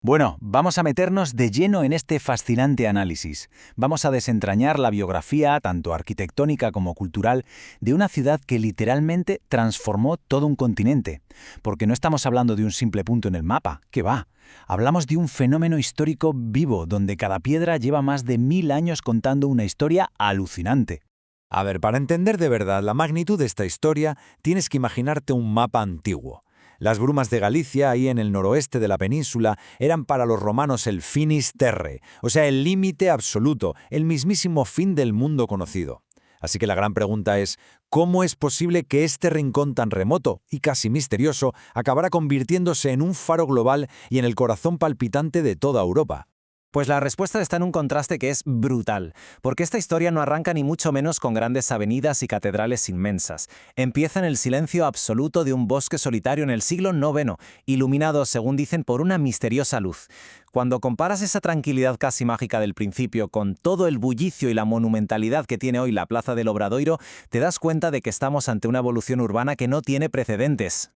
Bueno, vamos a meternos de lleno en este fascinante análisis. Vamos a desentrañar la biografía, tanto arquitectónica como cultural, de una ciudad que literalmente transformó todo un continente. Porque no estamos hablando de un simple punto en el mapa, ¿qué va? Hablamos de un fenómeno histórico vivo, donde cada piedra lleva más de 1000 años contando una historia alucinante. A ver, para entender de verdad la magnitud de esta historia, tienes que imaginarte un mapa antiguo. Las brumas de Galicia, ahí en el noroeste de la península, eran para los romanos el finis terrae, o sea, el límite absoluto, el mismísimo fin del mundo conocido. Así que la gran pregunta es, ¿cómo es posible que este rincón tan remoto y casi misterioso acabara convirtiéndose en un faro global y en el corazón palpitante de toda Europa? Pues la respuesta está en un contraste que es brutal, porque esta historia no arranca ni mucho menos con grandes avenidas y catedrales inmensas. Empieza en el silencio absoluto de un bosque solitario en el siglo IX, iluminado, según dicen, por una misteriosa luz. Cuando comparas esa tranquilidad casi mágica del principio con todo el bullicio y la monumentalidad que tiene hoy la Plaza del Obradoiro, te das cuenta de que estamos ante una evolución urbana que no tiene precedentes.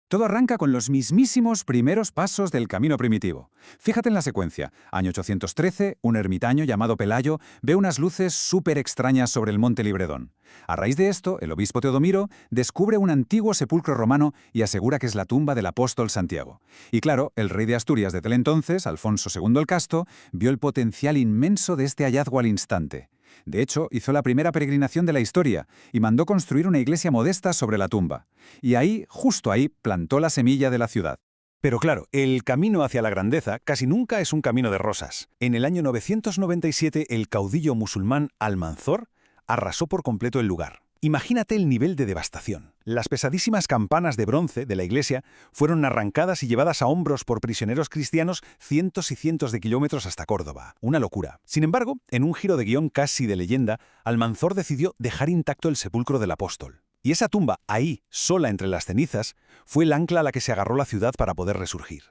Todo arranca con los mismísimos primeros pasos del camino primitivo. Fíjate en la secuencia. Año 813, un ermitaño llamado Pelayo ve unas luces súper extrañas sobre el monte Libredón. A raíz de esto, el obispo Teodomiro descubre un antiguo sepulcro romano y asegura que es la tumba del apóstol Santiago. Y claro, el rey de Asturias de aquel entonces, Alfonso II el Casto, vio el potencial inmenso de este hallazgo al instante. De hecho, hizo la primera peregrinación de la historia y mandó construir una iglesia modesta sobre la tumba. Y ahí, justo ahí, plantó la semilla de la ciudad. Pero claro, el camino hacia la grandeza casi nunca es un camino de rosas. En el año 997, el caudillo musulmán Almanzor arrasó por completo el lugar. Imagínate el nivel de devastación. Las pesadísimas campanas de bronce de la iglesia fueron arrancadas y llevadas a hombros por prisioneros cristianos cientos y cientos de kilómetros hasta Córdoba. Una locura. Sin embargo, en un giro de guión casi de leyenda, Almanzor decidió dejar intacto el sepulcro del apóstol. Y esa tumba, ahí, sola entre las cenizas, fue el ancla a la que se agarró la ciudad para poder resurgir.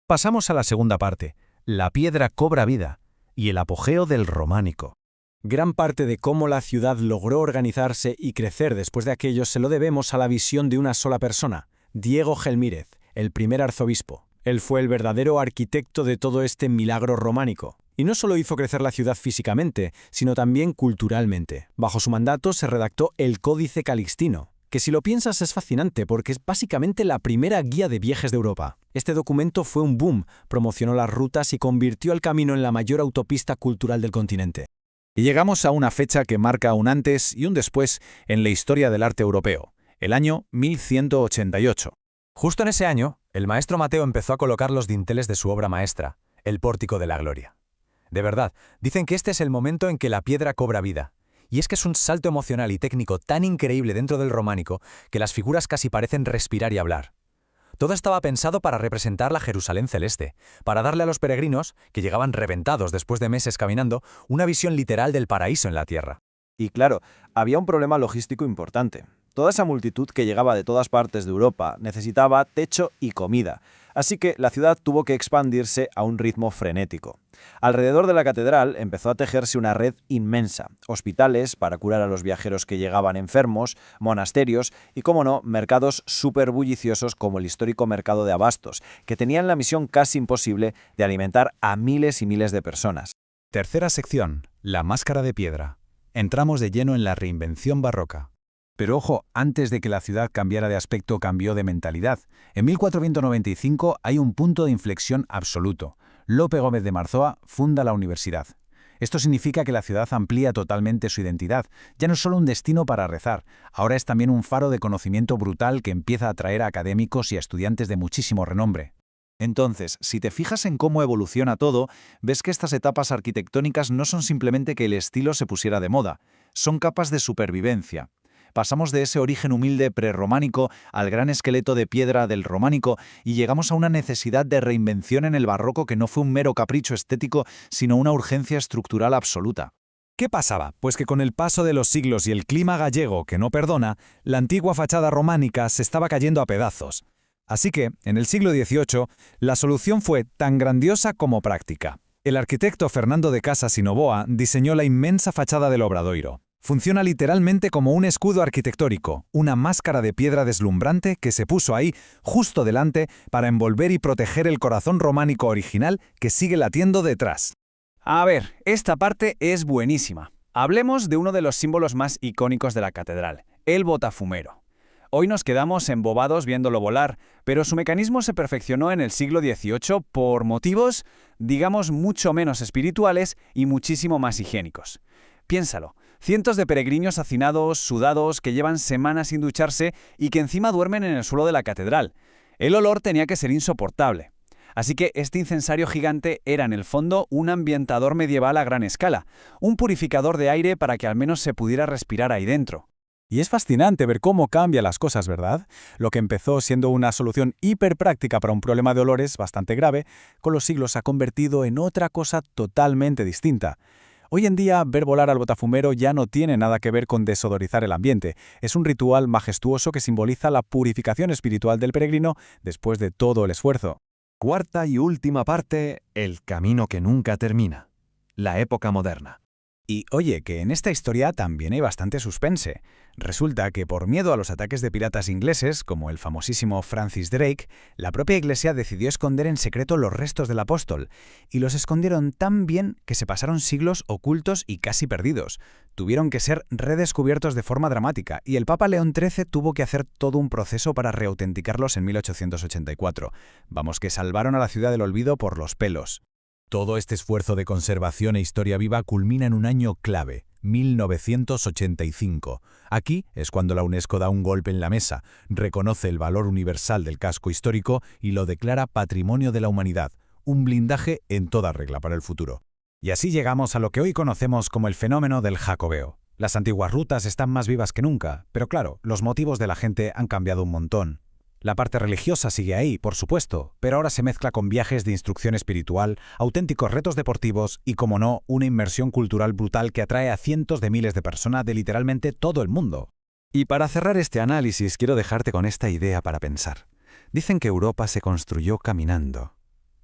Pasamos a la segunda parte. La piedra cobra vida y el apogeo del románico. Gran parte de cómo la ciudad logró organizarse y crecer después de aquello se lo debemos a la visión de una sola persona, Diego Gelmírez, el primer arzobispo. Él fue el verdadero arquitecto de todo este milagro románico. Y no solo hizo crecer la ciudad físicamente, sino también culturalmente. Bajo su mandato se redactó el Códice Calixtino, que si lo piensas es fascinante porque es básicamente la primera guía de viajes de Europa. Este documento fue un boom, promocionó las rutas y convirtió el camino en la mayor autopista cultural del continente. Y llegamos a una fecha que marca un antes y un después en la historia del arte europeo, el año 1188. Justo en ese año, el maestro Mateo empezó a colocar los dinteles de su obra maestra, el Pórtico de la Gloria. De verdad, dicen que este es el momento en que la piedra cobra vida. Y es que es un salto emocional y técnico tan increíble dentro del románico que las figuras casi parecen respirar y hablar. Todo estaba pensado para representar la Jerusalén celeste, para darle a los peregrinos, que llegaban reventados después de meses caminando, una visión literal del paraíso en la tierra. Y claro, había un problema logístico importante. Toda esa multitud que llegaba de todas partes de Europa necesitaba techo y comida, así que la ciudad tuvo que expandirse a un ritmo frenético. Alrededor de la catedral empezó a tejerse una red inmensa, hospitales para curar a los viajeros que llegaban enfermos, monasterios y, como no, mercados súper bulliciosos como el histórico mercado de abastos, que tenían la misión casi imposible de alimentar a miles y miles de personas. Tercera sección, la máscara de piedra. Entramos de lleno en la reinvención barroca. Pero ojo, antes de que la ciudad cambiara de aspecto, cambió de mentalidad. En 1495 hay un punto de inflexión absoluto. Lope Gómez de Marzoa funda la universidad. Esto significa que la ciudad amplía totalmente su identidad. Ya no es solo un destino para rezar, ahora es también un faro de conocimiento brutal que empieza a atraer a académicos y a estudiantes de muchísimo renombre. Entonces, si te fijas en cómo evoluciona todo, ves que estas etapas arquitectónicas no son simplemente que el estilo se pusiera de moda, son capas de supervivencia. Pasamos de ese origen humilde prerrománico al gran esqueleto de piedra del románico y llegamos a una necesidad de reinvención en el barroco que no fue un mero capricho estético, sino una urgencia estructural absoluta. ¿Qué pasaba? Pues que con el paso de los siglos y el clima gallego que no perdona, la antigua fachada románica se estaba cayendo a pedazos. Así que, en el siglo XVIII, la solución fue tan grandiosa como práctica. El arquitecto Fernando de Casas y Novoa diseñó la inmensa fachada del Obradoiro. Funciona literalmente como un escudo arquitectónico, una máscara de piedra deslumbrante que se puso ahí, justo delante, para envolver y proteger el corazón románico original que sigue latiendo detrás. A ver, esta parte es buenísima. Hablemos de uno de los símbolos más icónicos de la catedral, el botafumero. Hoy nos quedamos embobados viéndolo volar, pero su mecanismo se perfeccionó en el siglo XVIII por motivos, digamos, mucho menos espirituales y muchísimo más higiénicos. Piénsalo, cientos de peregrinos hacinados, sudados, que llevan semanas sin ducharse y que encima duermen en el suelo de la catedral. El olor tenía que ser insoportable. Así que este incensario gigante era en el fondo un ambientador medieval a gran escala, un purificador de aire para que al menos se pudiera respirar ahí dentro. Y es fascinante ver cómo cambian las cosas, ¿verdad? Lo que empezó siendo una solución hiperpráctica para un problema de olores bastante grave, con los siglos se ha convertido en otra cosa totalmente distinta. Hoy en día, ver volar al botafumero ya no tiene nada que ver con desodorizar el ambiente. Es un ritual majestuoso que simboliza la purificación espiritual del peregrino después de todo el esfuerzo. Cuarta y última parte, el camino que nunca termina. La época moderna. Y oye, que en esta historia también hay bastante suspense. Resulta que por miedo a los ataques de piratas ingleses, como el famosísimo Francis Drake, la propia Iglesia decidió esconder en secreto los restos del apóstol, y los escondieron tan bien que se pasaron siglos ocultos y casi perdidos. Tuvieron que ser redescubiertos de forma dramática, y el Papa León XIII tuvo que hacer todo un proceso para reautenticarlos en 1884. Vamos, que salvaron a la ciudad del olvido por los pelos. Todo este esfuerzo de conservación e historia viva culmina en un año clave, 1985. Aquí es cuando la UNESCO da un golpe en la mesa, reconoce el valor universal del casco histórico y lo declara Patrimonio de la Humanidad, un blindaje en toda regla para el futuro. Y así llegamos a lo que hoy conocemos como el fenómeno del Jacobeo. Las antiguas rutas están más vivas que nunca, pero claro, los motivos de la gente han cambiado un montón. La parte religiosa sigue ahí, por supuesto, pero ahora se mezcla con viajes de instrucción espiritual, auténticos retos deportivos y, como no, una inmersión cultural brutal que atrae a cientos de miles de personas de literalmente todo el mundo. Y para cerrar este análisis, quiero dejarte con esta idea para pensar. Dicen que Europa se construyó caminando.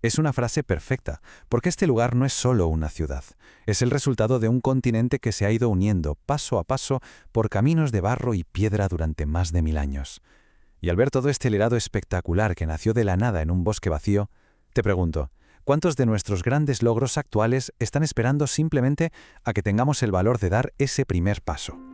Es una frase perfecta, porque este lugar no es solo una ciudad. Es el resultado de un continente que se ha ido uniendo paso a paso por caminos de barro y piedra durante más de 1000 años. Y al ver todo este legado espectacular que nació de la nada en un bosque vacío, te pregunto, ¿cuántos de nuestros grandes logros actuales están esperando simplemente a que tengamos el valor de dar ese primer paso?